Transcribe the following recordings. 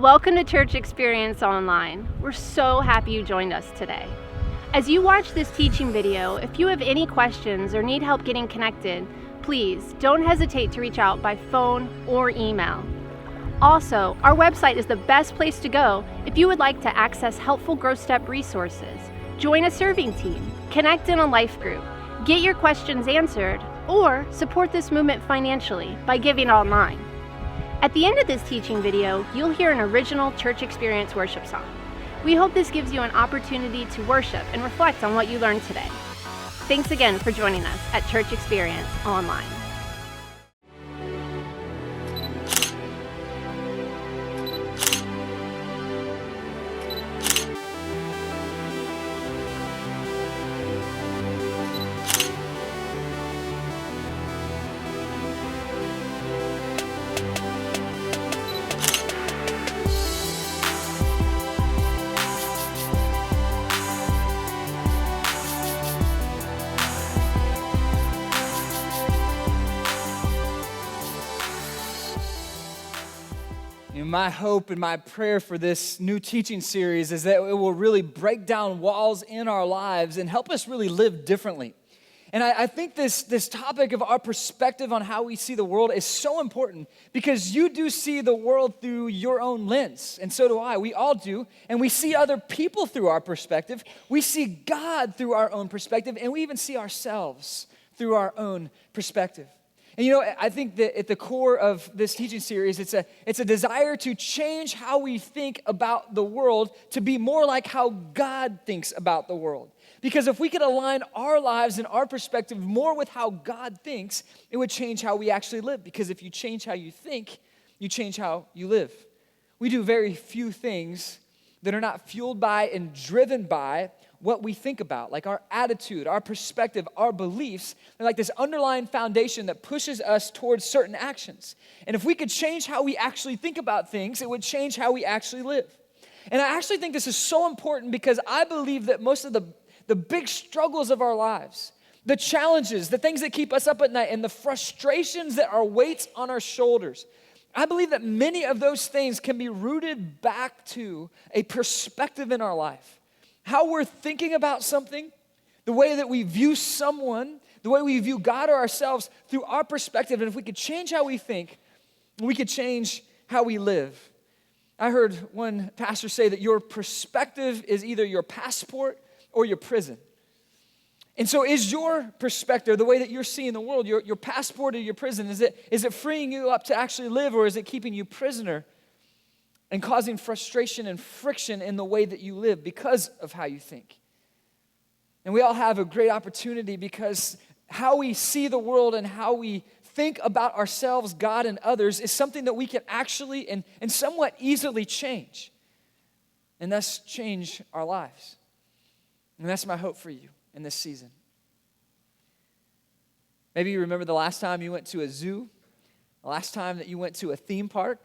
Welcome to Church Experience Online. We're so happy you joined us today. As you watch this teaching video, if you have any questions or need help getting connected, please don't hesitate to reach out by phone or email. Also, our website is the best place to go if you would like to access helpful Growth Step resources, join a serving team, connect in a life group, get your questions answered, or support this movement financially by giving online. At the end of this teaching video, you'll hear an original Church Experience worship song. We hope this gives you an opportunity to worship and reflect on what you learned today. Thanks again for joining us at Church Experience Online. My hope and my prayer for this new teaching series is that it will really break down walls in our lives and help us really live differently. And I think this topic of our perspective on how we see the world is so important because you do see the world through your own lens, and so do I. We all do, and we see other people through our perspective. We see God through our own perspective, and we even see ourselves through our own perspective. And I think that at the core of this teaching series, it's a desire to change how we think about the world to be more like how God thinks about the world. Because if we could align our lives and our perspective more with how God thinks, it would change how we actually live. Because if you change how you think, you change how you live. We do very few things that are not fueled by and driven by what we think about, like our attitude, our perspective, our beliefs. They're like this underlying foundation that pushes us towards certain actions. And if we could change how we actually think about things, it would change how we actually live. And I actually think this is so important because I believe that most of the big struggles of our lives, the challenges, the things that keep us up at night, and the frustrations that are weights on our shoulders, I believe that many of those things can be rooted back to a perspective in our life. How we're thinking about something, the way that we view someone, the way we view God or ourselves through our perspective. And if we could change how we think, we could change how we live. I heard one pastor say that your perspective is either your passport or your prison. And so is your perspective, the way that you're seeing the world, your passport or your prison, is it freeing you up to actually live, or is it keeping you prisoner and causing frustration and friction in the way that you live because of how you think? And we all have a great opportunity because how we see the world and how we think about ourselves, God, and others is something that we can actually and somewhat easily change, and thus change our lives. And that's my hope for you in this season. Maybe you remember the last time you went to a zoo, the last time that you went to a theme park.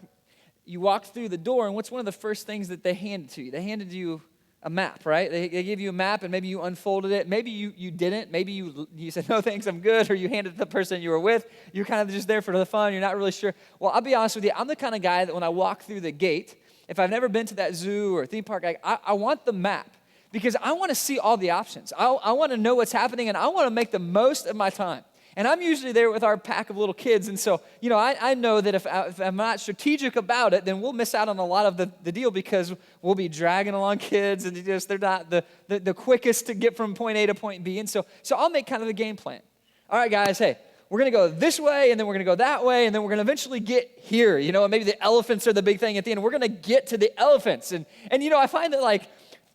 You walked through the door, and what's one of the first things that they handed to you? They handed you a map, right? They gave you a map, and maybe you unfolded it. Maybe you didn't. Maybe you said, no, thanks, I'm good. Or you handed it to the person you were with. You're kind of just there for the fun. You're not really sure. Well, I'll be honest with you. I'm the kind of guy that when I walk through the gate, if I've never been to that zoo or theme park, I want the map because I want to see all the options. I want to know what's happening, and I want to make the most of my time. And I'm usually there with our pack of little kids, and so, I know that if I'm not strategic about it, then we'll miss out on a lot of the deal because we'll be dragging along kids, and they're not the quickest to get from point A to point B. And so I'll make kind of a game plan. All right, guys, hey, we're going to go this way, and then we're going to go that way, and then we're going to eventually get here. And maybe the elephants are the big thing at the end. We're going to get to the elephants. And I find that, like,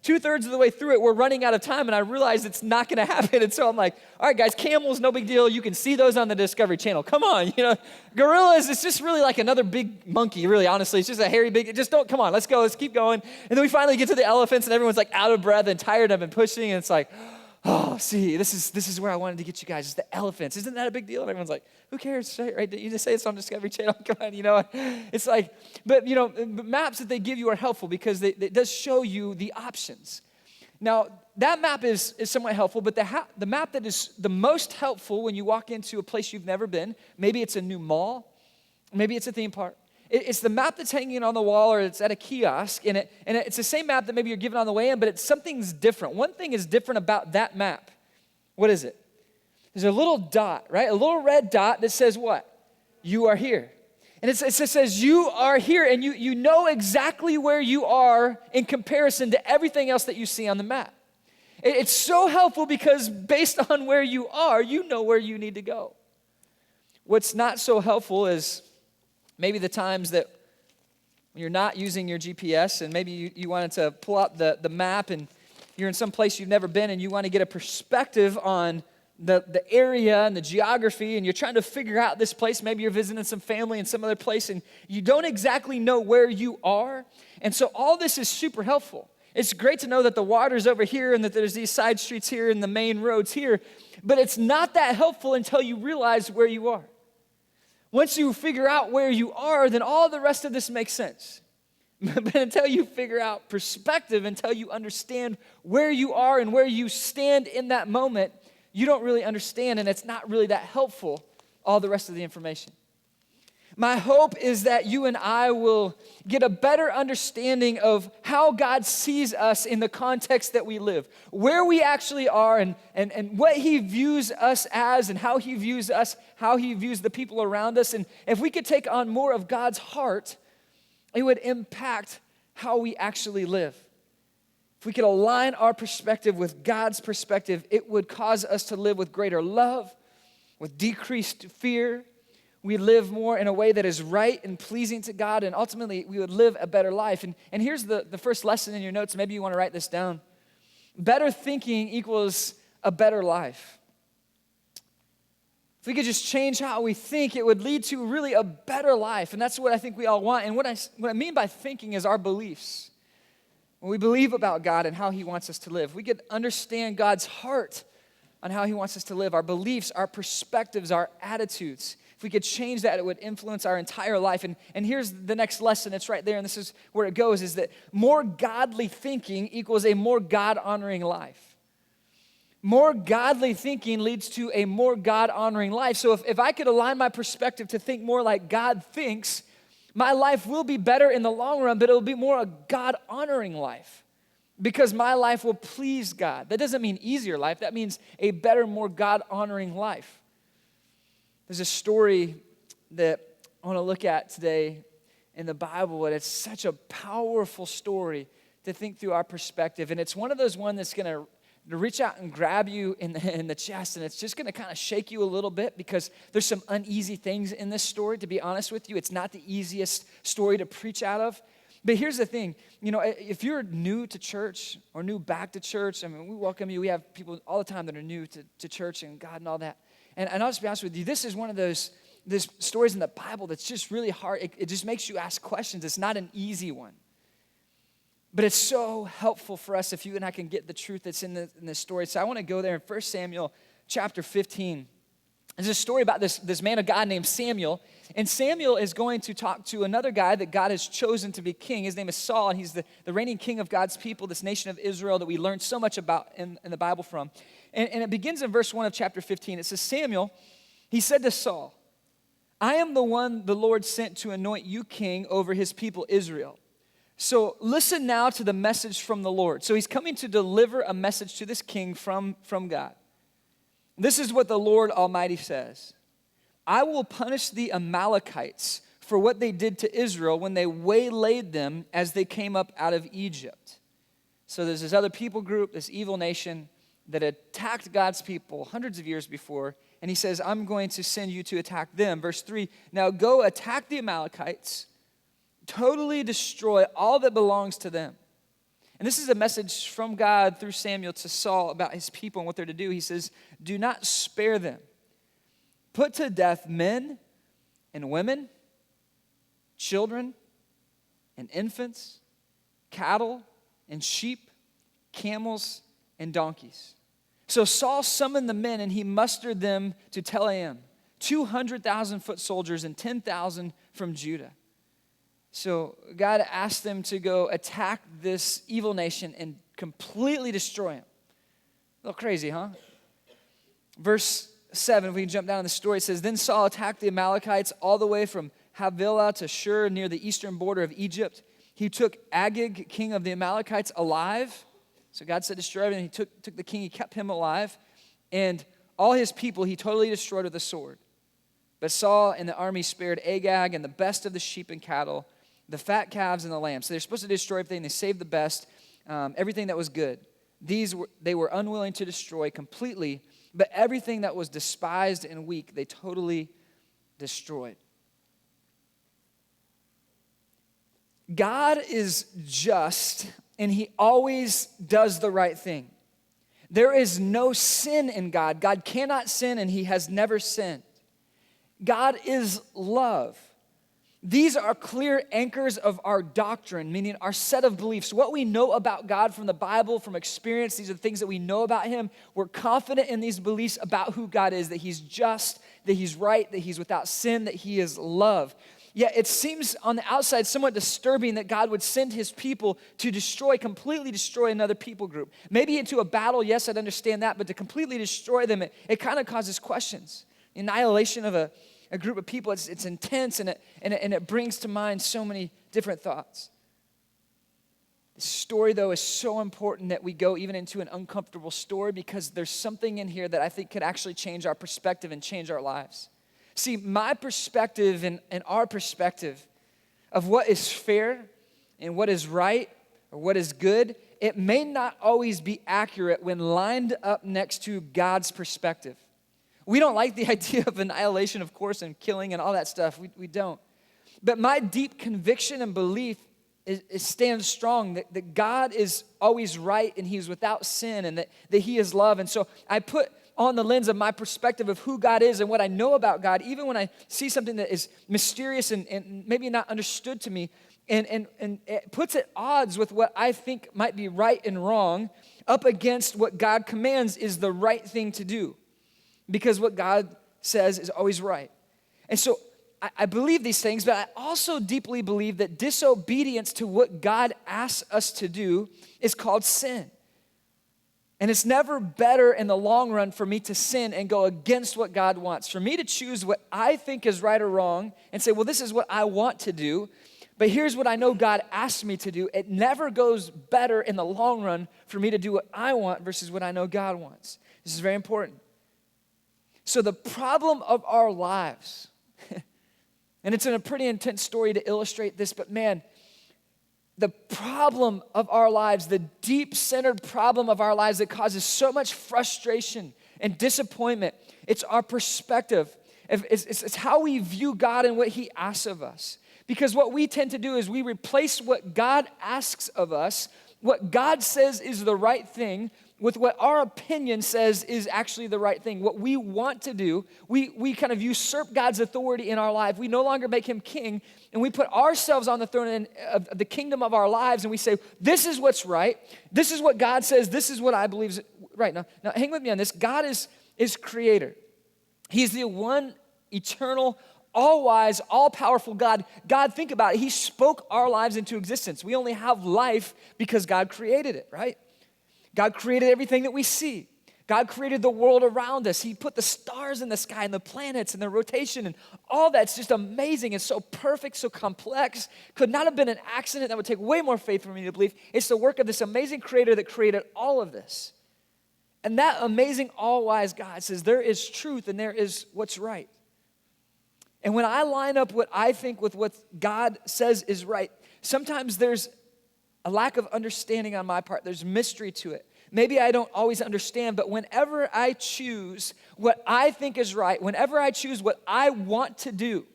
2/3 of the way through it, we're running out of time, and I realize it's not going to happen. And so I'm like, all right, guys, camels, no big deal. You can see those on the Discovery Channel. Come on, gorillas, it's just really like another big monkey, really, honestly. It's just a hairy big, come on, let's go, let's keep going. And then we finally get to the elephants, and everyone's like out of breath and tired. I've been pushing, and it's like, oh, see, this is where I wanted to get you guys. It's the elephants. Isn't that a big deal? And everyone's like, who cares, right? You just say it's on Discovery Channel. Come on, It's like, but maps that they give you are helpful because it does show you the options. Now, that map is somewhat helpful, but the map that is the most helpful when you walk into a place you've never been, maybe it's a new mall, maybe it's a theme park, It's the map that's hanging on the wall or it's at a kiosk, and it's the same map that maybe you're given on the way in, but something's different. One thing is different about that map. What is it? There's a little dot, right? A little red dot that says what? You are here. And it says you are here, and you know exactly where you are in comparison to everything else that you see on the map. It's so helpful because based on where you are, you know where you need to go. What's not so helpful is maybe the times that you're not using your GPS and maybe you wanted to pull out the map and you're in some place you've never been and you want to get a perspective on the area and the geography, and you're trying to figure out this place. Maybe you're visiting some family in some other place and you don't exactly know where you are. And so all this is super helpful. It's great to know that the water's over here and that there's these side streets here and the main roads here, but it's not that helpful until you realize where you are. Once you figure out where you are, then all the rest of this makes sense. But until you figure out perspective, until you understand where you are and where you stand in that moment, you don't really understand, and it's not really that helpful, all the rest of the information. My hope is that you and I will get a better understanding of how God sees us in the context that we live, where we actually are, and what He views us as, and how He views us, how He views the people around us. And if we could take on more of God's heart, it would impact how we actually live. If we could align our perspective with God's perspective, it would cause us to live with greater love, with decreased fear. We live more in a way that is right and pleasing to God, and ultimately we would live a better life. And here's the first lesson in your notes. Maybe you want to write this down. Better thinking equals a better life. If we could just change how we think, it would lead to really a better life. And that's what I think we all want. And what I mean by thinking is our beliefs. When we believe about God and how He wants us to live, we could understand God's heart on how He wants us to live, our beliefs, our perspectives, our attitudes. If we could change that, it would influence our entire life. And here's the next lesson. It's right there, and this is where it goes, is that more godly thinking equals a more God-honoring life. More godly thinking leads to a more God-honoring life. So if I could align my perspective to think more like God thinks, my life will be better in the long run, but it will be more a God-honoring life because my life will please God. That doesn't mean easier life. That means a better, more God-honoring life. There's a story that I want to look at today in the Bible, and it's such a powerful story to think through our perspective. And it's one of those ones that's going to reach out and grab you in the chest, and it's just going to kind of shake you a little bit because there's some uneasy things in this story, to be honest with you. It's not the easiest story to preach out of. But here's the thing, if you're new to church or new back to church, I mean, we welcome you. We have people all the time that are new to church and God and all that. And I'll just be honest with you, this is one of those stories in the Bible that's just really hard. It just makes you ask questions. It's not an easy one. But it's so helpful for us if you and I can get the truth that's in this story. So I want to go there in 1 Samuel chapter 15. There's a story about this man of God named Samuel. And Samuel is going to talk to another guy that God has chosen to be king. His name is Saul, and he's the reigning king of God's people, this nation of Israel that we learned so much about in the Bible from. And it begins in verse 1 of chapter 15. It says, Samuel, he said to Saul, I am the one the Lord sent to anoint you king over His people Israel. So listen now to the message from the Lord. So He's coming to deliver a message to this king from God. This is what the Lord Almighty says. I will punish the Amalekites for what they did to Israel when they waylaid them as they came up out of Egypt. So there's this other people group, this evil nation that attacked God's people hundreds of years before. And He says, I'm going to send you to attack them. Verse 3, now go attack the Amalekites, totally destroy all that belongs to them. And this is a message from God through Samuel to Saul about His people and what they're to do. He says, do not spare them. Put to death men and women, children and infants, cattle and sheep, camels and donkeys. So Saul summoned the men and he mustered them to Telaim, 200,000 foot soldiers and 10,000 from Judah. So God asked them to go attack this evil nation and completely destroy him. A little crazy, huh? Verse 7, if we can jump down in the story, it says, then Saul attacked the Amalekites all the way from Havilah to Shur near the eastern border of Egypt. He took Agag, king of the Amalekites, alive. So God said, destroy everything. He took the king, he kept him alive. And all his people he totally destroyed with a sword. But Saul and the army spared Agag and the best of the sheep and cattle, the fat calves and the lambs. So they're supposed to destroy everything. They saved the best, everything that was good. They were unwilling to destroy completely, but everything that was despised and weak, they totally destroyed. God is just, and he always does the right thing. There is no sin in God. God cannot sin, and he has never sinned. God is love. These are clear anchors of our doctrine, meaning our set of beliefs. What we know about God from the Bible, from experience, these are the things that we know about him. We're confident in these beliefs about who God is, that he's just, that he's right, that he's without sin, that he is love. Yet it seems on the outside somewhat disturbing that God would send his people to completely destroy another people group. Maybe into a battle, yes, I'd understand that, but to completely destroy them, it kind of causes questions. Annihilation of a group of people, it's intense, and it brings to mind so many different thoughts. This story, though, is so important that we go even into an uncomfortable story because there's something in here that I think could actually change our perspective and change our lives. See, my perspective and our perspective of what is fair and what is right or what is good, it may not always be accurate when lined up next to God's perspective. We don't like the idea of annihilation, of course, and killing and all that stuff. We don't. But my deep conviction and belief stands strong that God is always right and he's without sin and that he is love. And so I put on the lens of my perspective of who God is and what I know about God, even when I see something that is mysterious and maybe not understood to me, and it puts at odds with what I think might be right and wrong up against what God commands is the right thing to do. Because what God says is always right. And so I believe these things, but I also deeply believe that disobedience to what God asks us to do is called sin. And it's never better in the long run for me to sin and go against what God wants. For me to choose what I think is right or wrong and say, well, this is what I want to do, but here's what I know God asked me to do. It never goes better in the long run for me to do what I want versus what I know God wants. This is very important. So the problem of our lives, and it's in a pretty intense story to illustrate this, but man, the problem of our lives, the deep-centered problem of our lives that causes so much frustration and disappointment, it's our perspective. It's how we view God and what he asks of us. Because what we tend to do is we replace what God asks of us, what God says is the right thing, with what our opinion says is actually the right thing. What we want to do, we kind of usurp God's authority in our life. We no longer make him king, and we put ourselves on the throne of the kingdom of our lives, and we say, this is what's right. This is what God says. This is what I believe is right. Now hang with me on this. God is creator. He's the one eternal, all-wise, all-powerful God. God, think about it. He spoke our lives into existence. We only have life because God created it, right? God created everything that we see. God created the world around us. He put the stars in the sky and the planets and the rotation and all that's just amazing and so perfect, so complex. Could not have been an accident. That would take way more faith for me to believe. It's the work of this amazing creator that created all of this. And that amazing all-wise God says there is truth and there is what's right. And when I line up what I think with what God says is right, sometimes there's a lack of understanding on my part. There's mystery to it. Maybe I don't always understand, but whenever I choose what I think is right, whenever I choose what I want to do,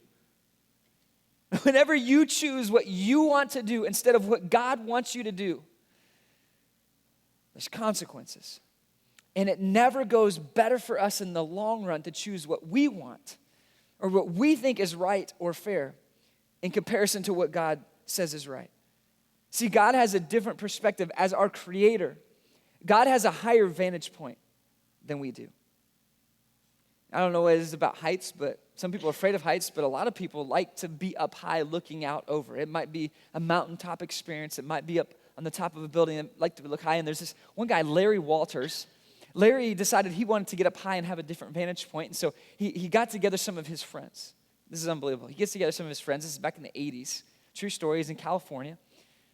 whenever you choose what you want to do instead of what God wants you to do, there's consequences. And it never goes better for us in the long run to choose what we want or what we think is right or fair in comparison to what God says is right. See, God has a different perspective as our creator. God has a higher vantage point than we do. I don't know what it is about heights, but some people are afraid of heights, but a lot of people like to be up high looking out over. It might be a mountaintop experience. It might be up on the top of a building and like to look high. And there's this one guy, Larry Walters. Larry decided he wanted to get up high and have a different vantage point. And so he got together some of his friends. This is unbelievable. He gets together some of his friends. This is back in the 80s. True story. He's in California,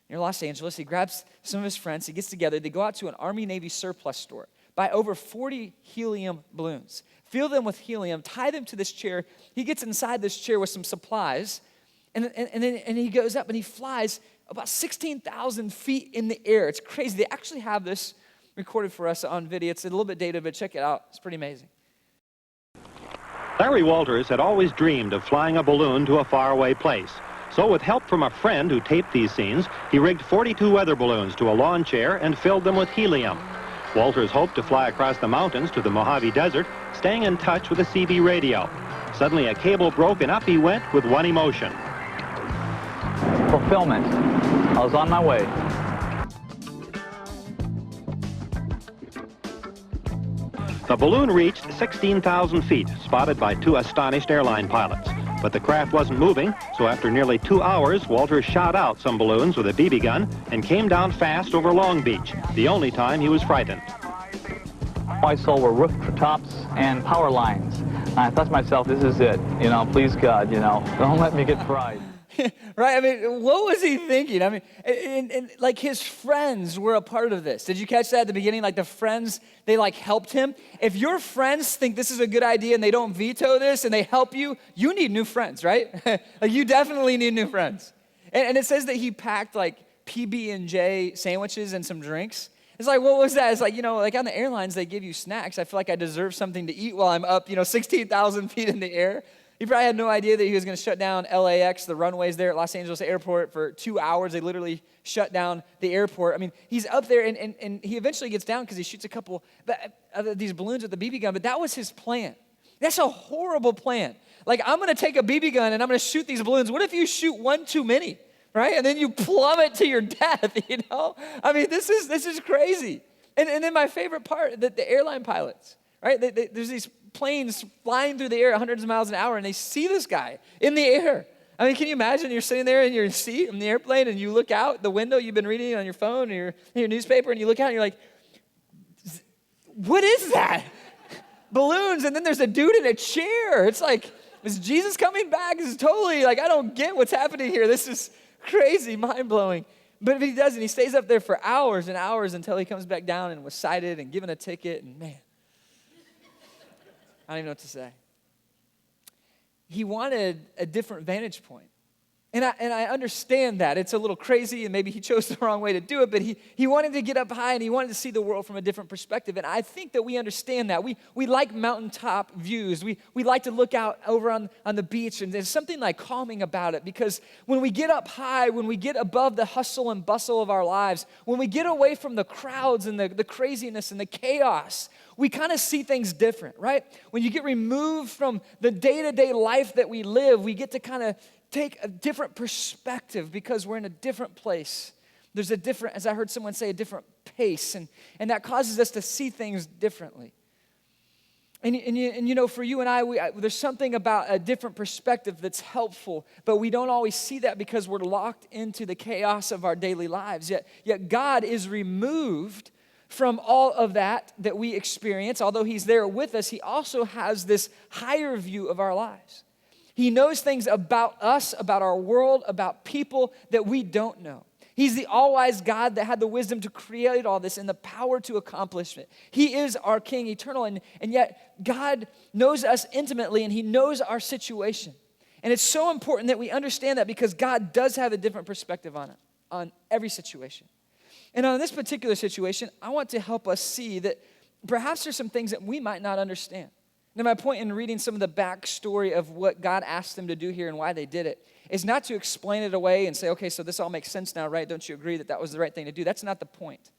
near Los Angeles. He grabs some of his friends. He gets together. They go out to an Army-Navy surplus store, buy over 40 helium balloons, fill them with helium, tie them to this chair. He gets inside this chair with some supplies, and then he goes up and he flies about 16,000 feet in the air. It's crazy. They actually have this recorded for us on video. It's a little bit dated, but check it out. It's pretty amazing. Larry Walters had always dreamed of flying a balloon to a faraway place. So with help from a friend who taped these scenes, he rigged 42 weather balloons to a lawn chair and filled them with helium. Walters hoped to fly across the mountains to the Mojave Desert, staying in touch with a CB radio. Suddenly a cable broke and up he went with one emotion. Fulfillment. I was on my way. The balloon reached 16,000 feet, spotted by two astonished airline pilots. But the craft wasn't moving, so after nearly 2 hours, Walters shot out some balloons with a BB gun and came down fast over Long Beach, the only time he was frightened. All I saw were rooftops and power lines. I thought to myself, this is it. Please God, don't let me get fried. Right? I mean, what was he thinking? I mean, and like his friends were a part of this. Did you catch that at the beginning? Like the friends, they like helped him. If your friends think this is a good idea and they don't veto this and they help you, you need new friends, right? Like you definitely need new friends. And it says that he packed like PB&J sandwiches and some drinks. It's like, what was that? It's like, like on the airlines, they give you snacks. I feel like I deserve something to eat while I'm up, 16,000 feet in the air. He probably had no idea that he was going to shut down LAX, the runways there at Los Angeles Airport, for 2 hours. They literally shut down the airport. I mean, he's up there, and he eventually gets down because he shoots a couple of these balloons with the BB gun, but that was his plan. That's a horrible plan. Like, I'm going to take a BB gun, and I'm going to shoot these balloons. What if you shoot one too many, right? And then you plummet to your death, I mean, this is crazy. And then my favorite part, the airline pilots, right? There's these planes flying through the air at hundreds of miles an hour, and they see this guy in the air. I mean, can you imagine you're sitting there in your seat in the airplane, and you look out the window, you've been reading on your phone or your newspaper, and you look out, and you're like, what is that? Balloons, and then there's a dude in a chair. It's like, is Jesus coming back? This is totally, like, I don't get what's happening here. This is crazy, mind-blowing. But he doesn't. He stays up there for hours and hours until he comes back down and was cited and given a ticket, and man, I don't even know what to say. He wanted a different vantage point. And I understand that. It's a little crazy, and maybe he chose the wrong way to do it, but he wanted to get up high, and he wanted to see the world from a different perspective. And I think that we understand that. We like mountaintop views. We like to look out over on the beach, and there's something like calming about it, because when we get up high, when we get above the hustle and bustle of our lives, when we get away from the crowds and the craziness and the chaos, we kind of see things different, right? When you get removed from the day-to-day life that we live, we get to kind of take a different perspective because we're in a different place. There's a different, as I heard someone say, a different pace, and that causes us to see things differently. And for you and I, there's something about a different perspective that's helpful, but we don't always see that because we're locked into the chaos of our daily lives. Yet God is removed from all of that we experience. Although he's there with us, he also has this higher view of our lives. He knows things about us, about our world, about people that we don't know. He's the all-wise God that had the wisdom to create all this and the power to accomplish it. He is our King, eternal, and yet God knows us intimately, and he knows our situation. And it's so important that we understand that, because God does have a different perspective on every situation. And on this particular situation, I want to help us see that perhaps there's some things that we might not understand. Now, my point in reading some of the backstory of what God asked them to do here and why they did it is not to explain it away and say, okay, so this all makes sense now, right? Don't you agree that was the right thing to do? That's not the point.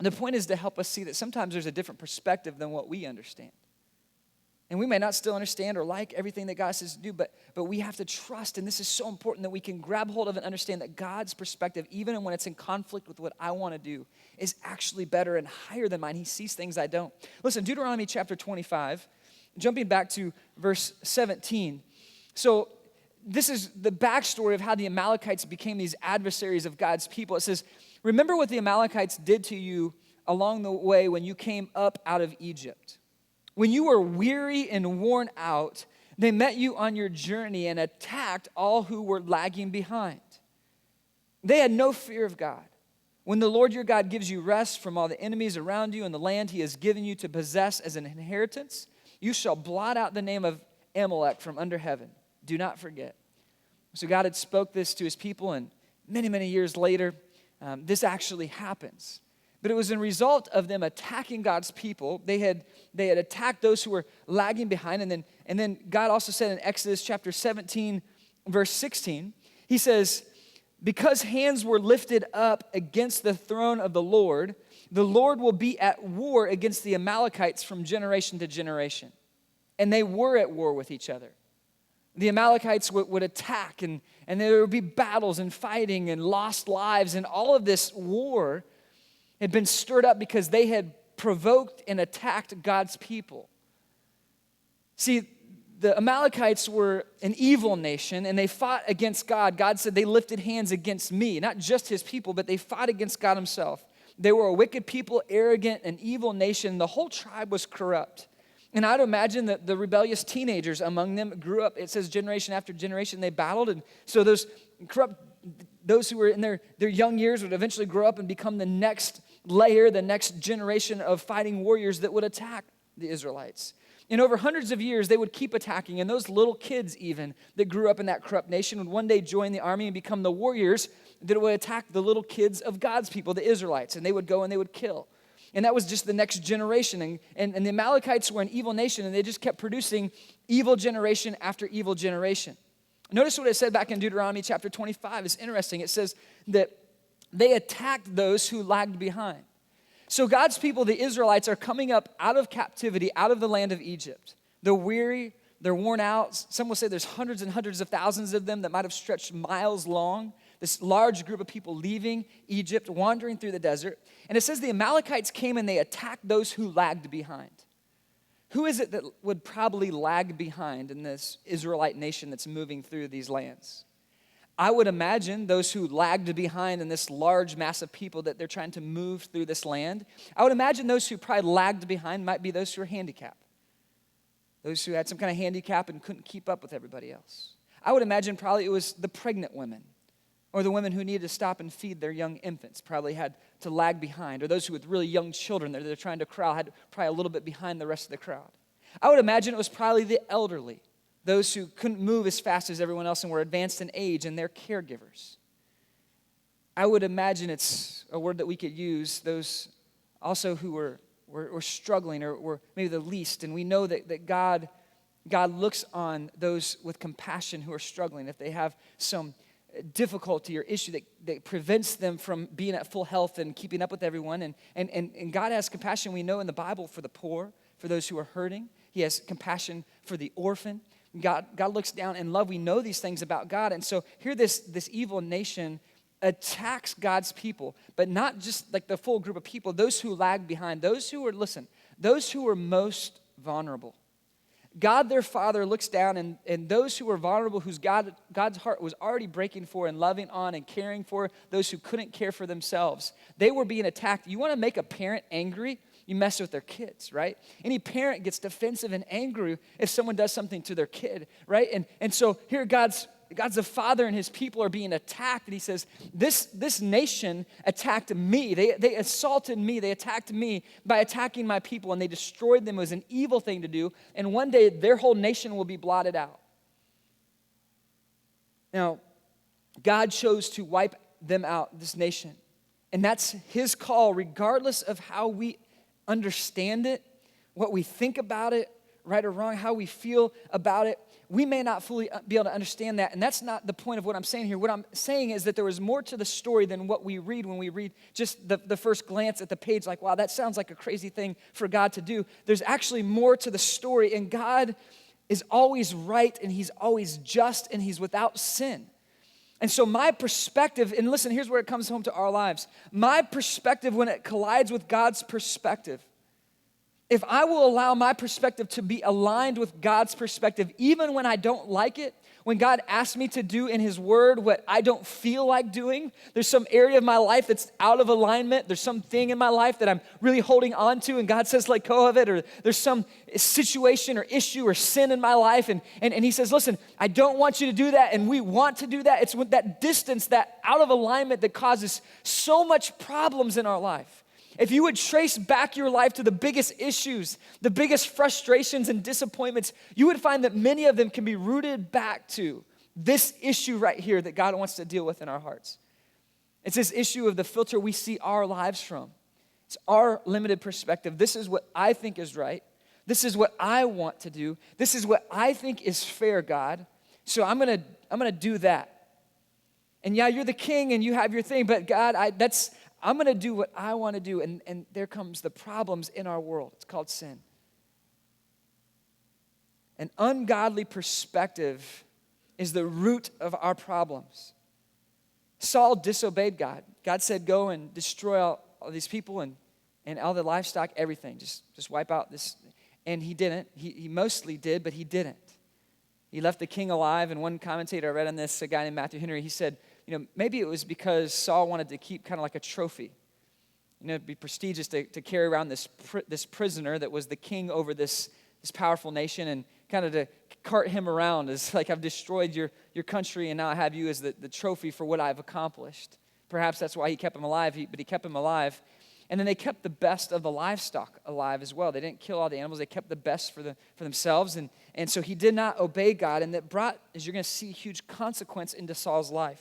The point is to help us see that sometimes there's a different perspective than what we understand. And we may not still understand or like everything that God says to do, but we have to trust, and this is so important, that we can grab hold of and understand that God's perspective, even when it's in conflict with what I want to do, is actually better and higher than mine. He sees things I don't. Listen, Deuteronomy chapter 25, jumping back to verse 17. So this is the backstory of how the Amalekites became these adversaries of God's people. It says, remember what the Amalekites did to you along the way when you came up out of Egypt. When you were weary and worn out, They met you on your journey and attacked all who were lagging behind. They had no fear of God. When the Lord your God gives you rest from all the enemies around you and the land he has given you to possess as an inheritance, you shall blot out the name of Amalek from under heaven. Do not forget. So God had spoke this to his people, and many, many years later, this actually happens. But it was a result of them attacking God's people. They had attacked those who were lagging behind. And then God also said in Exodus chapter 17, verse 16, he says, because hands were lifted up against the throne of the Lord will be at war against the Amalekites from generation to generation. And they were at war with each other. The Amalekites would attack, and there would be battles and fighting and lost lives, and all of this war had been stirred up because they had provoked and attacked God's people. See, the Amalekites were an evil nation, and they fought against God. God said they lifted hands against me, not just his people, but they fought against God himself. They were a wicked people, arrogant, and evil nation. The whole tribe was corrupt. And I'd imagine that the rebellious teenagers among them grew up. It says generation after generation they battled, and so those who were in their young years would eventually grow up and become the next layer, the next generation of fighting warriors that would attack the Israelites. And over hundreds of years, they would keep attacking, and those little kids even that grew up in that corrupt nation would one day join the army and become the warriors that would attack the little kids of God's people, the Israelites, and they would go and they would kill. And that was just the next generation. And the Amalekites were an evil nation, and they just kept producing evil generation after evil generation. Notice what it said back in Deuteronomy chapter 25. It's interesting. It says that they attacked those who lagged behind. So God's people, the Israelites, are coming up out of captivity, out of the land of Egypt. They're weary, they're worn out. Some will say there's hundreds and hundreds of thousands of them that might have stretched miles long. This large group of people leaving Egypt, wandering through the desert. And it says the Amalekites came and they attacked those who lagged behind. Who is it that would probably lag behind in this Israelite nation that's moving through these lands? I would imagine those who lagged behind in this large mass of people that they're trying to move through this land. I would imagine those who probably lagged behind might be those who are handicapped. Those who had some kind of handicap and couldn't keep up with everybody else. I would imagine probably it was the pregnant women or the women who needed to stop and feed their young infants probably had to lag behind, or those who with really young children that they're trying to corral had probably a little bit behind the rest of the crowd. I would imagine it was probably the elderly, those who couldn't move as fast as everyone else and were advanced in age, and their caregivers. I would imagine it's a word that we could use, those also who were struggling or were maybe the least, and we know that God looks on those with compassion who are struggling. If they have some difficulty or issue that prevents them from being at full health and keeping up with everyone, and God has compassion, we know in the Bible, for the poor, for those who are hurting. He has compassion for the orphan. God looks down in love. We know these things about God. And so here this evil nation attacks God's people, but not just like the full group of people, those who lag behind, those who were most vulnerable. God, their Father, looks down, and those who were vulnerable, whose God's heart was already breaking for and loving on and caring for, those who couldn't care for themselves, they were being attacked. You want to make a parent angry? You mess with their kids, right? Any parent gets defensive and angry if someone does something to their kid, right? And so here God's the Father and his people are being attacked, and he says, this nation attacked me. They assaulted me. They attacked me by attacking my people, and they destroyed them. It was an evil thing to do, and one day their whole nation will be blotted out. Now, God chose to wipe them out, this nation, and that's his call, regardless of how we understand it, what we think about it, right or wrong, how we feel about it. We may not fully be able to understand that, and that's not the point of what I'm saying here. What I'm saying is that there was more to the story than what we read when we read just the first glance at the page, like, wow, that sounds like a crazy thing for God to do. There's actually more to the story, and God is always right, and he's always just, and he's without sin. And so my perspective, and listen, here's where it comes home to our lives. My perspective, when it collides with God's perspective, if I will allow my perspective to be aligned with God's perspective, even when I don't like it, when God asks me to do in His Word what I don't feel like doing, there's some area of my life that's out of alignment, there's something in my life that I'm really holding on to, and God says, let go of it, or there's some situation or issue or sin in my life, and He says, listen, I don't want you to do that, and we want to do that. It's with that distance, that out of alignment that causes so much problems in our life. If you would trace back your life to the biggest issues, the biggest frustrations and disappointments, you would find that many of them can be rooted back to this issue right here that God wants to deal with in our hearts. It's this issue of the filter we see our lives from. It's our limited perspective. This is what I think is right. This is what I want to do. This is what I think is fair, God. So I'm gonna do that. And yeah, you're the king and you have your thing, but God, I'm going to do what I want to do, and there comes the problems in our world. It's called sin. An ungodly perspective is the root of our problems. Saul disobeyed God. God said, go and destroy all these people and all the livestock, everything. Just wipe out this. And he didn't. He mostly did, but he didn't. He left the king alive, and one commentator I read on this, a guy named Matthew Henry, he said, maybe it was because Saul wanted to keep kind of like a trophy. It'd be prestigious to carry around this prisoner that was the king over this powerful nation, and kind of to cart him around as like, I've destroyed your country, and now I have you as the trophy for what I've accomplished. Perhaps that's why he kept him alive, but he kept him alive. And then they kept the best of the livestock alive as well. They didn't kill all the animals. They kept the best for themselves. And so he did not obey God, and that brought, as you're going to see, huge consequence into Saul's life.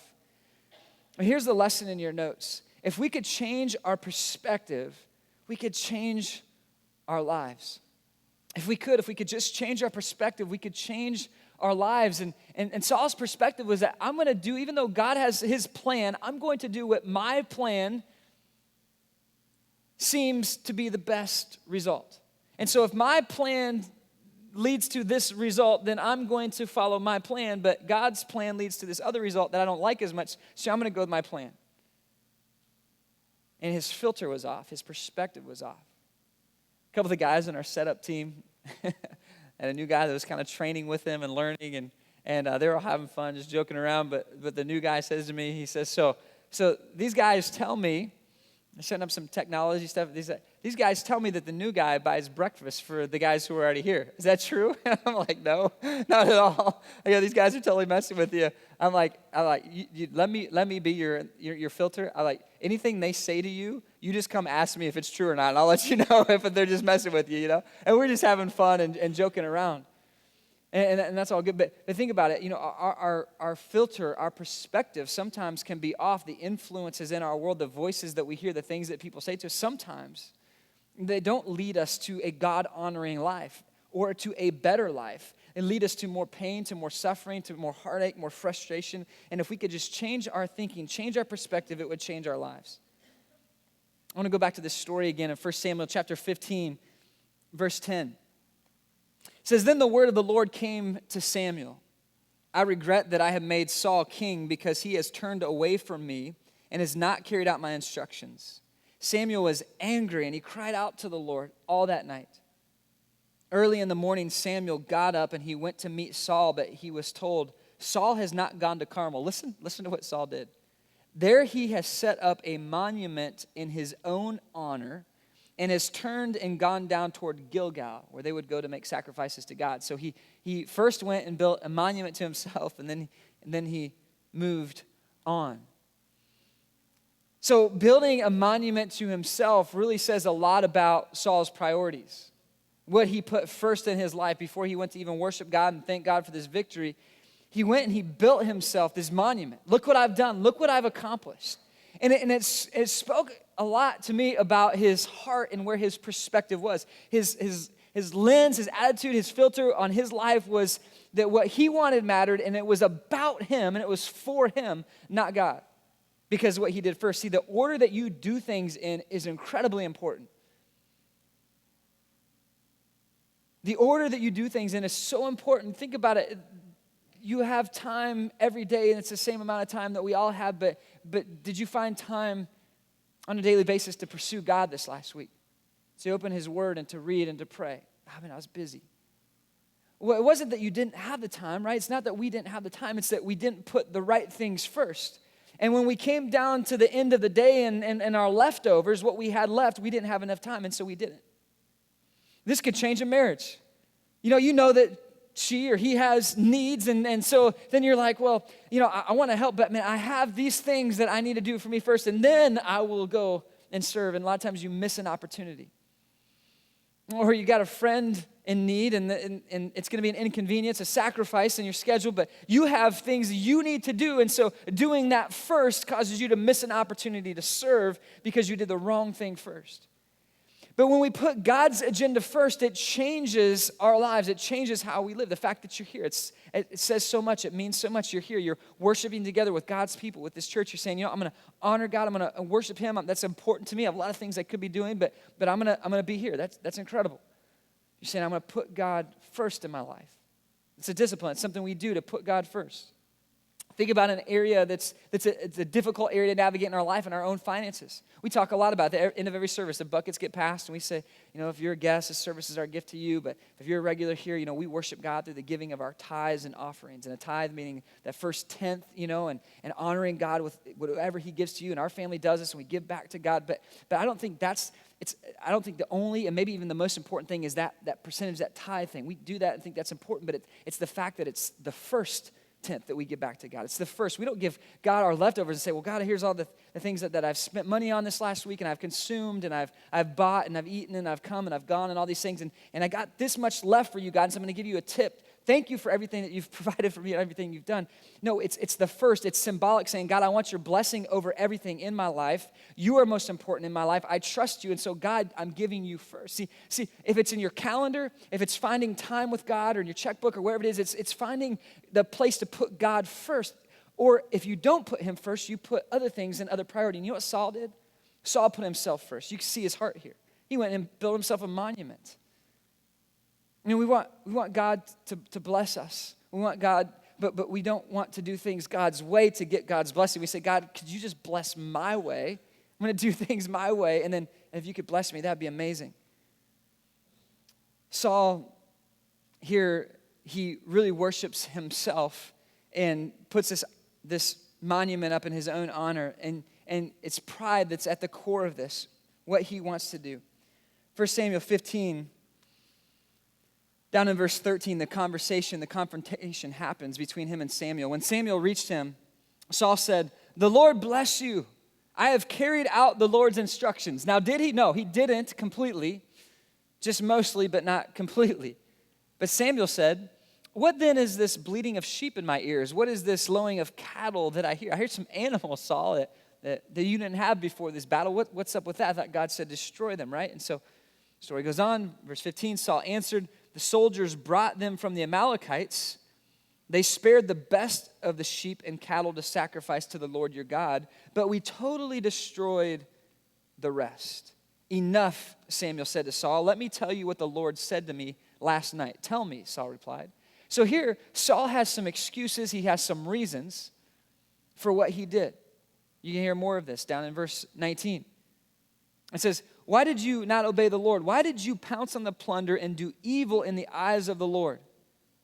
Here's the lesson in your notes. If we could change our perspective, we could change our lives. If we could just change our perspective, we could change our lives. And Saul's perspective was that I'm going to do, even though God has His plan, I'm going to do what my plan seems to be the best result. And so if my plan leads to this result, then I'm going to follow my plan, but God's plan leads to this other result that I don't like as much, so I'm going to go with my plan. And his filter was off. His perspective was off. A couple of the guys on our setup team and a new guy that was kind of training with him and learning, and they were all having fun, just joking around, but the new guy says to me, he says, so these guys tell me, they're setting up some technology stuff. These guys tell me that the new guy buys breakfast for the guys who are already here. Is that true? I'm like, no, not at all. I go, these guys are totally messing with you. I'm like, you, let me be your filter. I like anything they say to you. You just come ask me if it's true or not, and I'll let you know if they're just messing with you, And we're just having fun and joking around. And that's all good. But think about it. Our filter, our perspective sometimes can be off. The influences in our world, the voices that we hear, the things that people say to us, sometimes they don't lead us to a God-honoring life or to a better life. They lead us to more pain, to more suffering, to more heartache, more frustration. And if we could just change our thinking, change our perspective, it would change our lives. I want to go back to this story again in 1 Samuel chapter 15, verse 10. It says, then the word of the Lord came to Samuel. I regret that I have made Saul king because he has turned away from me and has not carried out my instructions. Samuel was angry and he cried out to the Lord all that night. Early in the morning, Samuel got up and he went to meet Saul, but he was told, Saul has not gone to Carmel. Listen to what Saul did. There he has set up a monument in his own honor and has turned and gone down toward Gilgal, where they would go to make sacrifices to God. So he first went and built a monument to himself, and then he moved on. So building a monument to himself really says a lot about Saul's priorities. What he put first in his life before he went to even worship God and thank God for this victory. He went and he built himself this monument. Look what I've done. Look what I've accomplished. And it spoke a lot to me about his heart and where his perspective was. His lens, his attitude, his filter on his life was that what he wanted mattered, and it was about him, and it was for him, not God. Because of what he did first. See, the order that you do things in is incredibly important. The order that you do things in is so important. Think about it. You have time every day, and it's the same amount of time that we all have, but did you find time on a daily basis to pursue God this last week? to open his word and to read and to pray. I mean, I was busy. Well, it wasn't that you didn't have the time, right? It's not that we didn't have the time. It's that we didn't put the right things first. And when we came down to the end of the day and our leftovers, what we had left, we didn't have enough time, and so we didn't. This could change a marriage. You know that she or he has needs, and so then you're like, well, I want to help, but man, I have these things that I need to do for me first, and then I will go and serve. And a lot of times you miss an opportunity. Or you got a friend in need, and it's going to be an inconvenience, a sacrifice in your schedule, but you have things you need to do, and so doing that first causes you to miss an opportunity to serve because you did the wrong thing first. But when we put God's agenda first, it changes our lives. It changes how we live. The fact that you're here, it says so much. It means so much. You're here. You're worshiping together with God's people, with this church. You're saying, I'm going to honor God. I'm going to worship Him. That's important to me. I have a lot of things I could be doing, but I'm going to be here. That's incredible. You're saying, I'm going to put God first in my life. It's a discipline. It's something we do to put God first. Think about an area it's a difficult area to navigate in our life and our own finances. We talk a lot about the end of every service. The buckets get passed, and we say, if you're a guest, this service is our gift to you. But if you're a regular here, we worship God through the giving of our tithes and offerings. And a tithe meaning that first tenth, and honoring God with whatever He gives to you. And our family does this, and we give back to God. But I don't think I don't think the only and maybe even the most important thing is that percentage, that tithe thing. We do that and think that's important, but it's the fact that it's the first tenth that we give back to God. It's the first. We don't give God our leftovers and say, well, God, here's all the things that I've spent money on this last week, and I've consumed, and I've bought, and I've eaten, and I've come, and I've gone, and all these things, and I got this much left for you, God, and so I'm going to give you a tip. Thank you for everything that you've provided for me and everything you've done. No, it's the first. It's symbolic, saying, God, I want your blessing over everything in my life. You are most important in my life. I trust you, and so, God, I'm giving you first. See, if it's in your calendar, if it's finding time with God or in your checkbook or wherever it is, it's finding the place to put God first. Or if you don't put Him first, you put other things in other priority. And you know what Saul did? Saul put himself first. You can see his heart here. He went and built himself a monument. We want God to bless us. We want God, but we don't want to do things God's way to get God's blessing. We say, God, could you just bless my way? I'm going to do things my way, and then if you could bless me, that'd be amazing. Saul here, he really worships himself and puts this monument up in his own honor, and it's pride that's at the core of this, what he wants to do. 1 Samuel 15, down in verse 13, the confrontation happens between him and Samuel. When Samuel reached him, Saul said, "The Lord bless you. I have carried out the Lord's instructions." Now, did he? No, he didn't completely, just mostly, but not completely. But Samuel said, "What then is this bleating of sheep in my ears? What is this lowing of cattle that I hear? I hear some animals, Saul, that you didn't have before this battle. What's up with that?" I thought God said, destroy them, right? And so the story goes on. Verse 15, Saul answered, "The soldiers brought them from the Amalekites. They spared the best of the sheep and cattle to sacrifice to the Lord your God, but we totally destroyed the rest." "Enough," Samuel said to Saul. "Let me tell you what the Lord said to me last night." "Tell me," Saul replied. So here, Saul has some excuses. He has some reasons for what he did. You can hear more of this down in verse 19. It says, "Why did you not obey the Lord? Why did you pounce on the plunder and do evil in the eyes of the Lord?"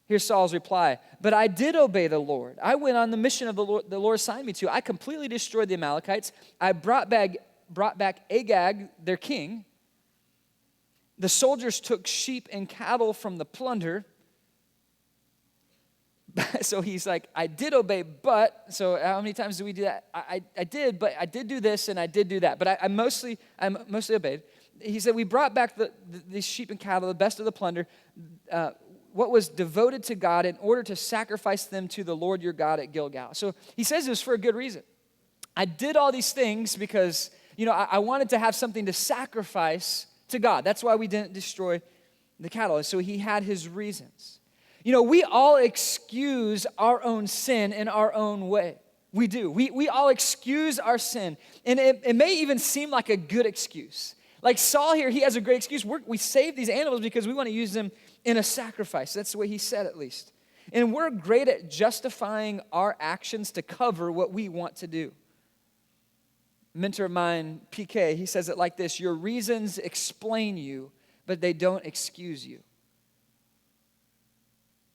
Here's Saul's reply. "But I did obey the Lord. I went on the mission of the Lord assigned me to. I completely destroyed the Amalekites. I brought back Agag, their king. The soldiers took sheep and cattle from the plunder." So he's like, I did obey, but, so how many times do we do that? I did, but I did do this and I did do that, but I mostly obeyed. He said, we brought back the sheep and cattle, the best of the plunder, what was devoted to God, in order to sacrifice them to the Lord your God at Gilgal. So he says it was for a good reason. I did all these things because, I wanted to have something to sacrifice to God. That's why we didn't destroy the cattle. So he had his reasons. We all excuse our own sin in our own way. We do. We all excuse our sin. And it may even seem like a good excuse. Like Saul here, he has a great excuse. We save these animals because we want to use them in a sacrifice. That's the way he said, at least. And we're great at justifying our actions to cover what we want to do. mentor of mine, PK, he says it like this: your reasons explain you, but they don't excuse you.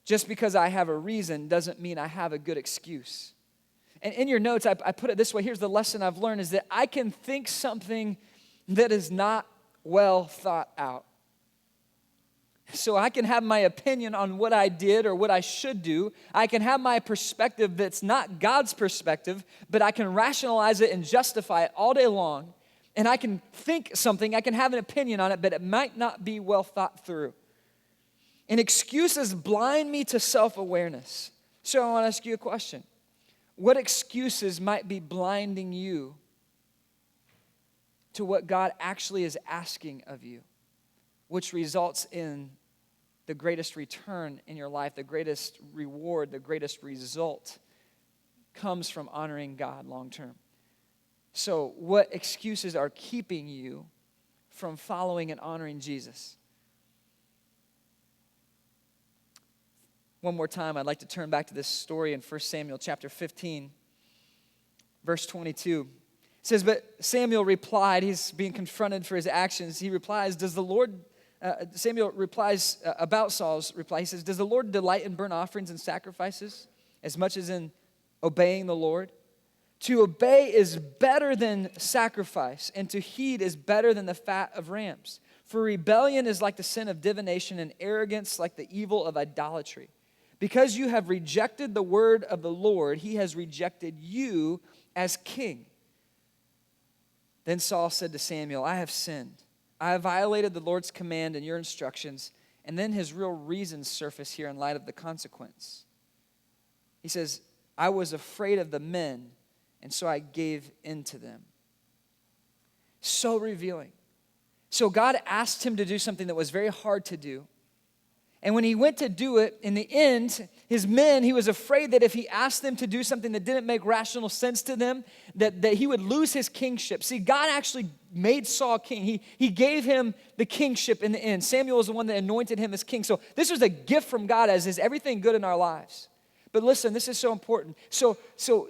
Just because I have a reason doesn't mean I have a good excuse. And in your notes, I put it this way. Here's the lesson I've learned, is that I can think something that is not well thought out. So I can have my opinion on what I did or what I should do. I can have my perspective that's not God's perspective, but I can rationalize it and justify it all day long. And I can think something, I can have an opinion on it, but it might not be well thought through. And excuses blind me to self-awareness. So I want to ask you a question. What excuses might be blinding you to what God actually is asking of you, which results in the greatest return in your life, the greatest reward, the greatest result comes from honoring God long term? So what excuses are keeping you from following and honoring Jesus? One more time, I'd like to turn back to this story in 1 Samuel chapter 15, verse 22. It says, but Samuel replied, he's being confronted for his actions. He replies, Samuel replies about Saul's reply. He says, does the Lord delight in burnt offerings and sacrifices as much as in obeying the Lord? To obey is better than sacrifice, and to heed is better than the fat of rams. For rebellion is like the sin of divination, and arrogance like the evil of idolatry. Because you have rejected the word of the Lord, he has rejected you as king. Then Saul said to Samuel, I have sinned. I have violated the Lord's command and your instructions. And then his real reasons surface here in light of the consequence. He says, I was afraid of the men, and so I gave in to them. So revealing. So God asked him to do something that was very hard to do. And when he went to do it, in the end, his men, he was afraid that if he asked them to do something that didn't make rational sense to them, that he would lose his kingship. See, God actually made Saul king. He gave him the kingship in the end. Samuel was the one that anointed him as king. So this was a gift from God, as is everything good in our lives. But listen, this is so important. So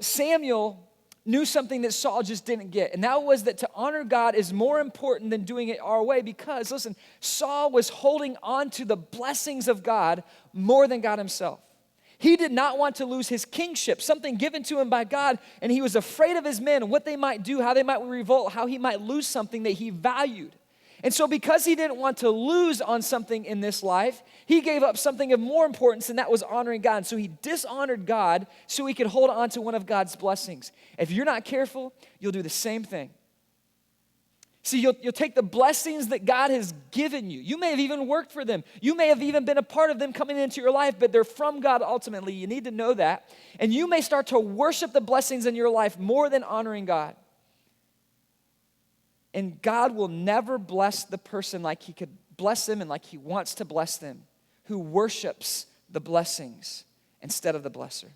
Samuel knew something that Saul just didn't get. And that was that to honor God is more important than doing it our way, because, listen, Saul was holding on to the blessings of God more than God himself. He did not want to lose his kingship, something given to him by God, and he was afraid of his men and what they might do, how they might revolt, how he might lose something that he valued. And so because he didn't want to lose on something in this life, he gave up something of more importance, and that was honoring God. So he dishonored God so he could hold on to one of God's blessings. If you're not careful, you'll do the same thing. See, you'll take the blessings that God has given you. You may have even worked for them. You may have even been a part of them coming into your life, but they're from God ultimately. You need to know that. And you may start to worship the blessings in your life more than honoring God. And God will never bless the person like he could bless them and like he wants to bless them, who worships the blessings instead of the blesser.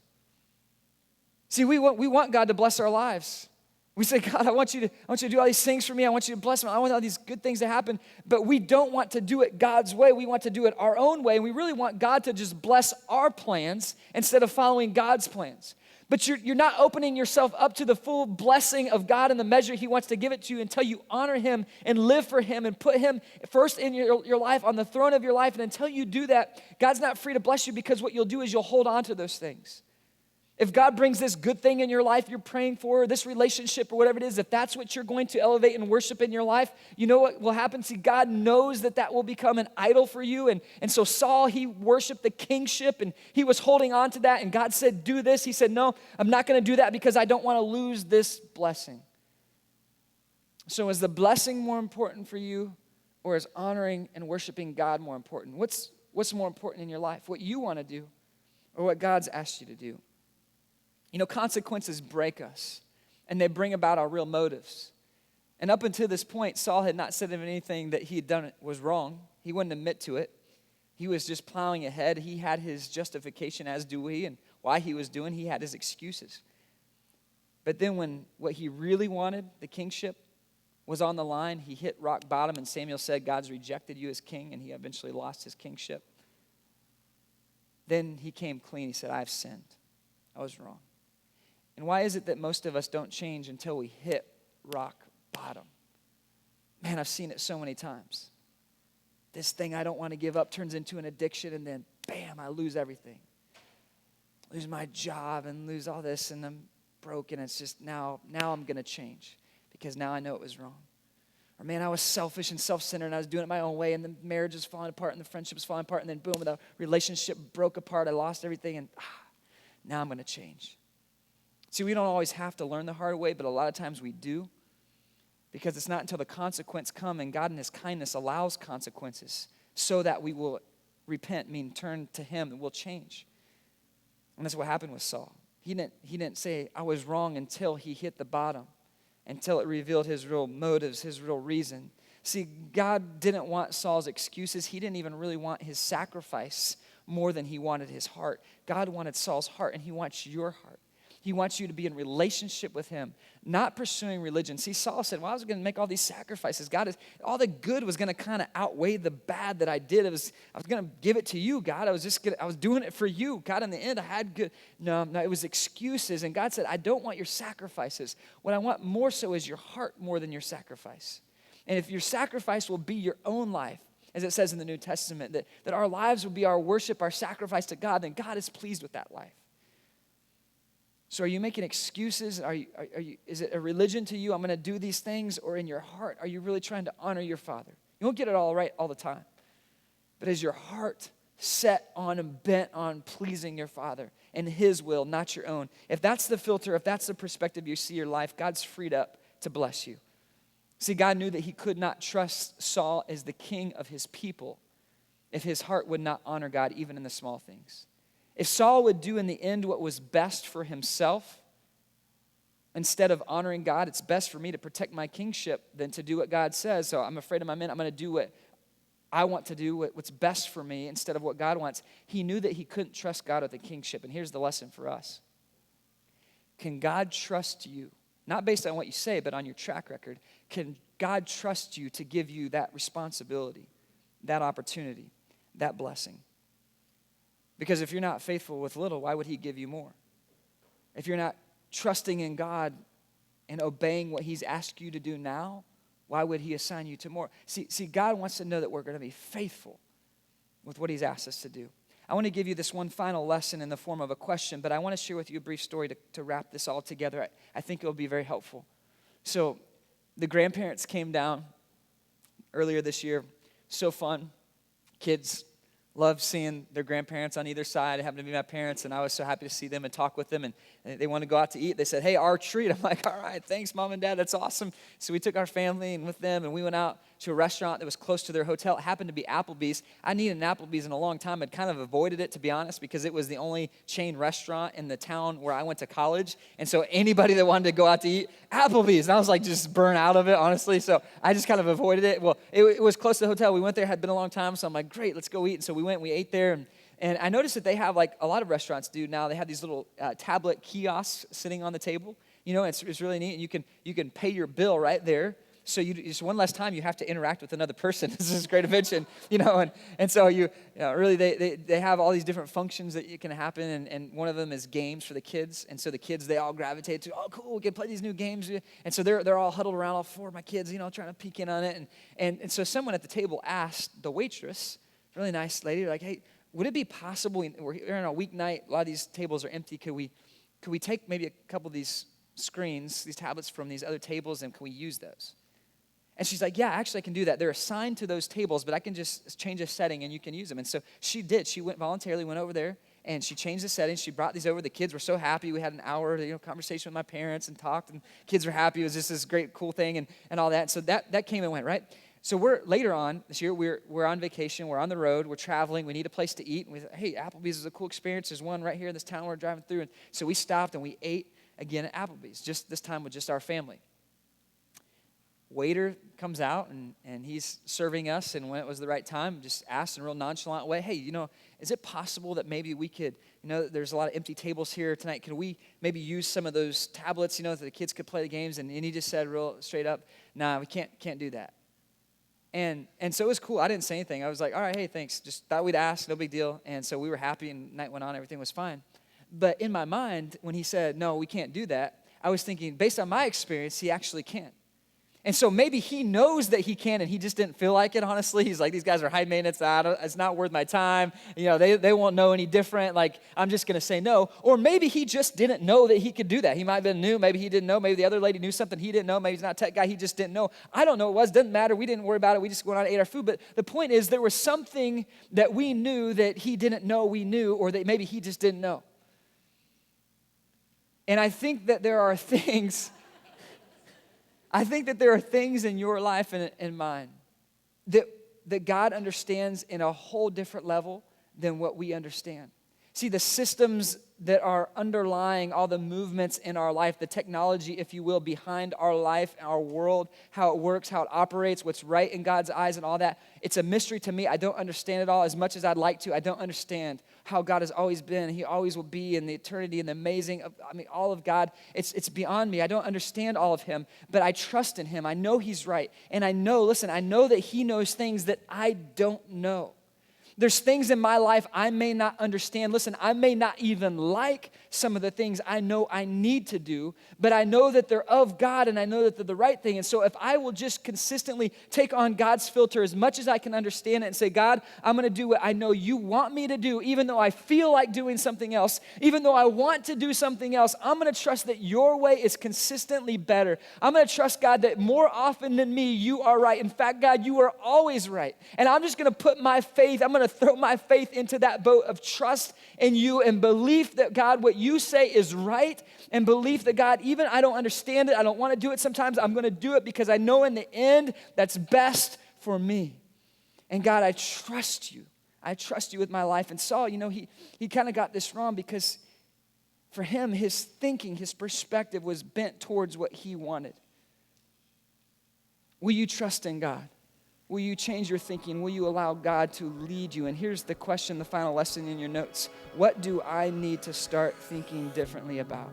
See, we want God to bless our lives. We say, God, I want you to do all these things for me. I want you to bless me. I want all these good things to happen. But we don't want to do it God's way. We want to do it our own way. And we really want God to just bless our plans instead of following God's plans. But you're not opening yourself up to the full blessing of God in the measure he wants to give it to you until you honor him and live for him and put him first in your life, on the throne of your life. And until you do that, God's not free to bless you, because what you'll do is you'll hold on to those things. If God brings this good thing in your life you're praying for, this relationship or whatever it is, if that's what you're going to elevate and worship in your life, you know what will happen? See, God knows that will become an idol for you. And so Saul, he worshiped the kingship, and he was holding on to that. And God said, do this. He said, no, I'm not going to do that because I don't want to lose this blessing. So is the blessing more important for you, or is honoring and worshiping God more important? What's more important in your life? What you want to do, or what God's asked you to do? You know, consequences break us, and they bring about our real motives. And up until this point, Saul had not said of anything that he had done was wrong. He wouldn't admit to it. He was just plowing ahead. He had his justification, as do we, and why he was doing. He had his excuses. But then when what he really wanted, the kingship, was on the line, he hit rock bottom, and Samuel said, God's rejected you as king, and he eventually lost his kingship. Then he came clean. He said, I've sinned. I was wrong. And why is it that most of us don't change until we hit rock bottom. Man, I've seen it so many times. This thing I don't want to give up turns into an addiction, and then bam, I lose everything. Lose my job and lose all this, and I'm broken. It's just now I'm going to change because now I know it was wrong. Or man, I was selfish and self-centered, and I was doing it my own way, and the marriage was falling apart, and the friendship was falling apart, and then boom, the relationship broke apart. I lost everything, and now I'm going to change. See, we don't always have to learn the hard way, but a lot of times we do, because it's not until the consequence come, and God in his kindness allows consequences so that we will repent, turn to him, and we'll change. And that's what happened with Saul. He didn't say, I was wrong until he hit the bottom, until it revealed his real motives, his real reason. See, God didn't want Saul's excuses. He didn't even really want his sacrifice more than he wanted his heart. God wanted Saul's heart, and he wants your heart. He wants you to be in relationship with him, not pursuing religion. See, Saul said, well, I was going to make all these sacrifices. All the good was going to kind of outweigh the bad that I did. I was going to give it to you, God. I was doing it for you. God, in the end, I had good. No, it was excuses. And God said, I don't want your sacrifices. What I want more so is your heart more than your sacrifice. And if your sacrifice will be your own life, as it says in the New Testament, that our lives will be our worship, our sacrifice to God, then God is pleased with that life. So are you making excuses? Is it a religion to you? I'm going to do these things. Or in your heart, are you really trying to honor your Father? You won't get it all right all the time. But is your heart set on and bent on pleasing your Father and his will, not your own? If that's the filter, if that's the perspective you see your life, God's freed up to bless you. See, God knew that he could not trust Saul as the king of his people if his heart would not honor God even in the small things. If Saul would do in the end what was best for himself, instead of honoring God, it's best for me to protect my kingship than to do what God says. So I'm afraid of my men. I'm going to do what I want to do, what's best for me instead of what God wants. He knew that he couldn't trust God with the kingship. And here's the lesson for us. Can God trust you? Not based on what you say, but on your track record. Can God trust you to give you that responsibility, that opportunity, that blessing? Because if you're not faithful with little, why would he give you more? If you're not trusting in God and obeying what he's asked you to do now, why would he assign you to more? See, God wants to know that we're going to be faithful with what he's asked us to do. I want to give you this one final lesson in the form of a question, but I want to share with you a brief story to wrap this all together. I think it will be very helpful. So the grandparents came down earlier this year. So fun. Kids love seeing their grandparents on either side. It happened to be my parents, and I was so happy to see them and talk with them, and they wanted to go out to eat. They said, hey, our treat. I'm like, all right, thanks, Mom and Dad. That's awesome. So we took our family and with them, and we went out to a restaurant that was close to their hotel. It happened to be Applebee's. I needed an Applebee's in a long time. I'd kind of avoided it, to be honest, because it was the only chain restaurant in the town where I went to college. And so anybody that wanted to go out to eat, Applebee's. And I was like just burnt out of it, honestly. So I just kind of avoided it. Well, it was close to the hotel. We went there. It had been a long time. So I'm like, great, let's go eat. And so we went, we ate there. And I noticed that they have, like a lot of restaurants do now, they have these little tablet kiosks sitting on the table. You know, it's really neat. And you can pay your bill right there. So just one less time you have to interact with another person. This is a great invention, you know. And so really they have all these different functions that can happen. And one of them is games for the kids. And so the kids, they all gravitate to, oh, cool, we can play these new games. And so they're all huddled around, all four of my kids, you know, trying to peek in on it. And so someone at the table asked the waitress, really nice lady, like, hey, would it be possible, we're on a weeknight, a lot of these tables are empty, could we take maybe a couple of these screens, these tablets from these other tables, and can we use those? And she's like, yeah, actually I can do that. They're assigned to those tables, but I can just change a setting and you can use them. And so she did. She went over there and she changed the setting. She brought these over. The kids were so happy. We had an hour conversation with my parents and talked, and kids were happy. It was just this great, cool thing and all that. So that came and went, right? So we're later on this year, we're on vacation, we're on the road, we're traveling, we need a place to eat. And we thought, hey, Applebee's is a cool experience. There's one right here in this town we're driving through. And so we stopped and we ate again at Applebee's, just this time with just our family. Waiter comes out and he's serving us, and when it was the right time, just asked in a real nonchalant way, hey, is it possible that maybe we could, there's a lot of empty tables here tonight, can we maybe use some of those tablets, so the kids could play the games? And he just said real straight up, nah, we can't do that. And so it was cool. I didn't say anything. I was like, all right, hey, thanks. Just thought we'd ask, no big deal. And so we were happy, and night went on, everything was fine. But in my mind, when he said, no, we can't do that, I was thinking, based on my experience, he actually can. And so maybe he knows that he can, and he just didn't feel like it, honestly. He's like, these guys are high maintenance. It's not worth my time. You know, they won't know any different. Like, I'm just going to say no. Or maybe he just didn't know that he could do that. He might have been new. Maybe he didn't know. Maybe the other lady knew something he didn't know. Maybe he's not a tech guy. He just didn't know. I don't know what it was. Doesn't matter. We didn't worry about it. We just went on and ate our food. But the point is, there was something that we knew that he didn't know we knew, or that maybe he just didn't know. And I think that there are things... I think that there are things in your life and in mine that God understands in a whole different level than what we understand. See, the systems that are underlying all the movements in our life, the technology, if you will, behind our life, our world, how it works, how it operates, what's right in God's eyes and all that, it's a mystery to me. I don't understand it all as much as I'd like to. I don't understand how God has always been, and he always will be in the eternity and the amazing, all of God. It's beyond me. I don't understand all of him, but I trust in him. I know he's right. And I know that he knows things that I don't know. There's things in my life I may not understand. Listen, I may not even like some of the things I know I need to do, but I know that they're of God, and I know that they're the right thing. And so if I will just consistently take on God's filter as much as I can understand it and say, God, I'm going to do what I know you want me to do, even though I feel like doing something else, even though I want to do something else, I'm going to trust that your way is consistently better. I'm going to trust, God, that more often than me, you are right. In fact, God, you are always right. And I'm just going to put my faith, I'm going to throw my faith into that boat of trust in you and belief that, God, what you say is right, and belief that, God, even I don't understand it, I don't want to do it sometimes, I'm going to do it because I know in the end that's best for me. And God, I trust you. I trust you with my life. And Saul, he kind of got this wrong because for him, his thinking, his perspective was bent towards what he wanted. Will you trust in God? Will you change your thinking? Will you allow God to lead you? And here's the question, the final lesson in your notes. What do I need to start thinking differently about?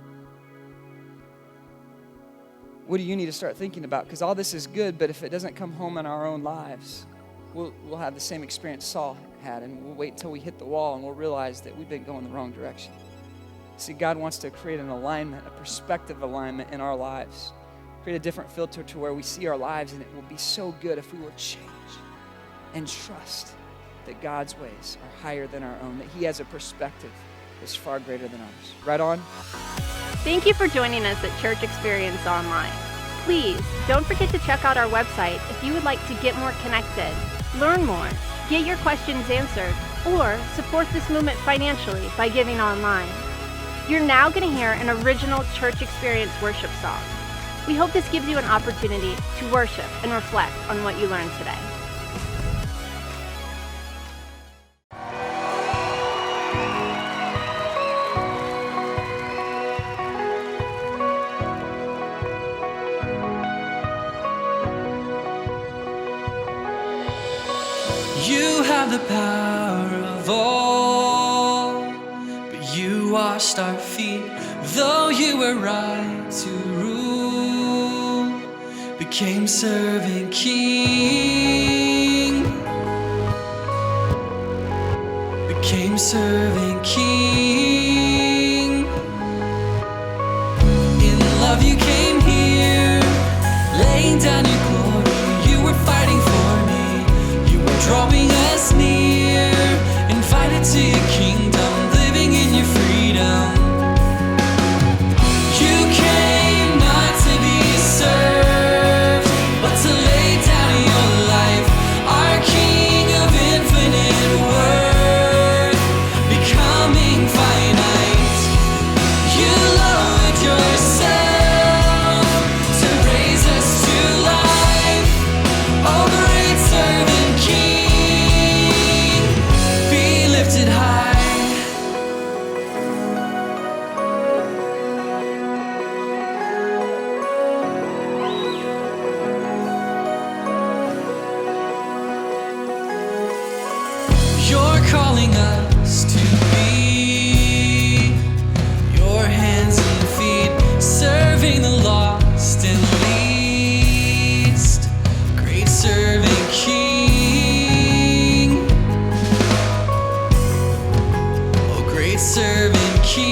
What do you need to start thinking about? Because all this is good, but if it doesn't come home in our own lives, we'll have the same experience Saul had, and we'll wait until we hit the wall and we'll realize that we've been going the wrong direction. See, God wants to create an alignment, a perspective alignment in our lives. Create a different filter to where we see our lives, and it will be so good if we will change and trust that God's ways are higher than our own, that he has a perspective that's far greater than ours. Right on? Thank you for joining us at Church Experience Online. Please don't forget to check out our website if you would like to get more connected, learn more, get your questions answered, or support this movement financially by giving online. You're now going to hear an original Church Experience worship song. We hope this gives you an opportunity to worship and reflect on what you learned today. You have the power of all, but you washed our feet, though you were right to rule, became servant king, became servant king. In love you came here, laying down your glory, you were fighting for me. Drawing us near, invited to your kingdom, living in your freedom. You came not to be served, but to lay down your life. Our King of infinite worth, becoming finite. You lowered yourself to raise us to life. Oh, great servant King, lifted high. You're calling us to be your hands and feet, serving the lost and least. Great servant King, servant King,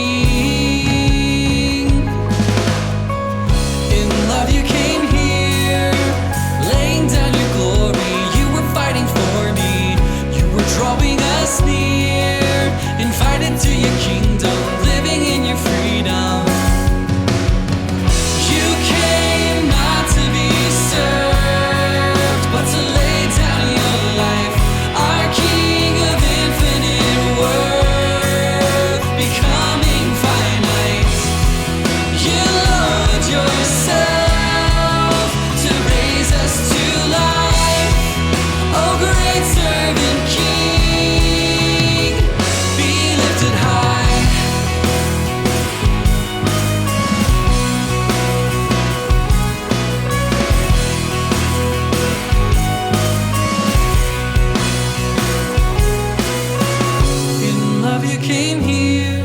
came here,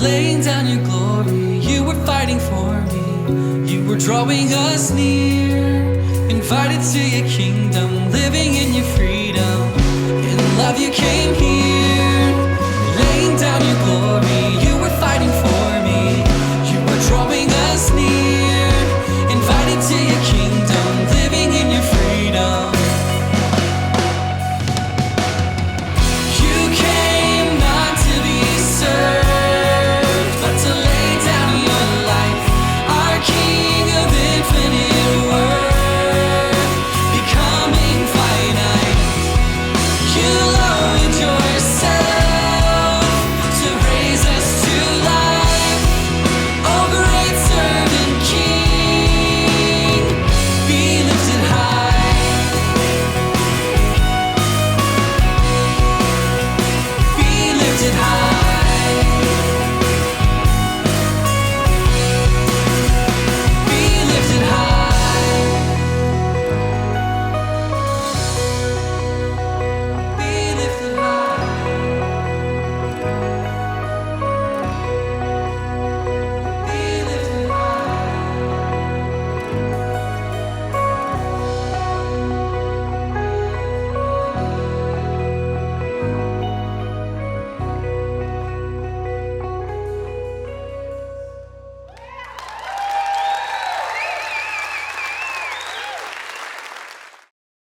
laying down your glory. You were fighting for me. You were drawing us near, invited to your kingdom, living in your freedom. In love you came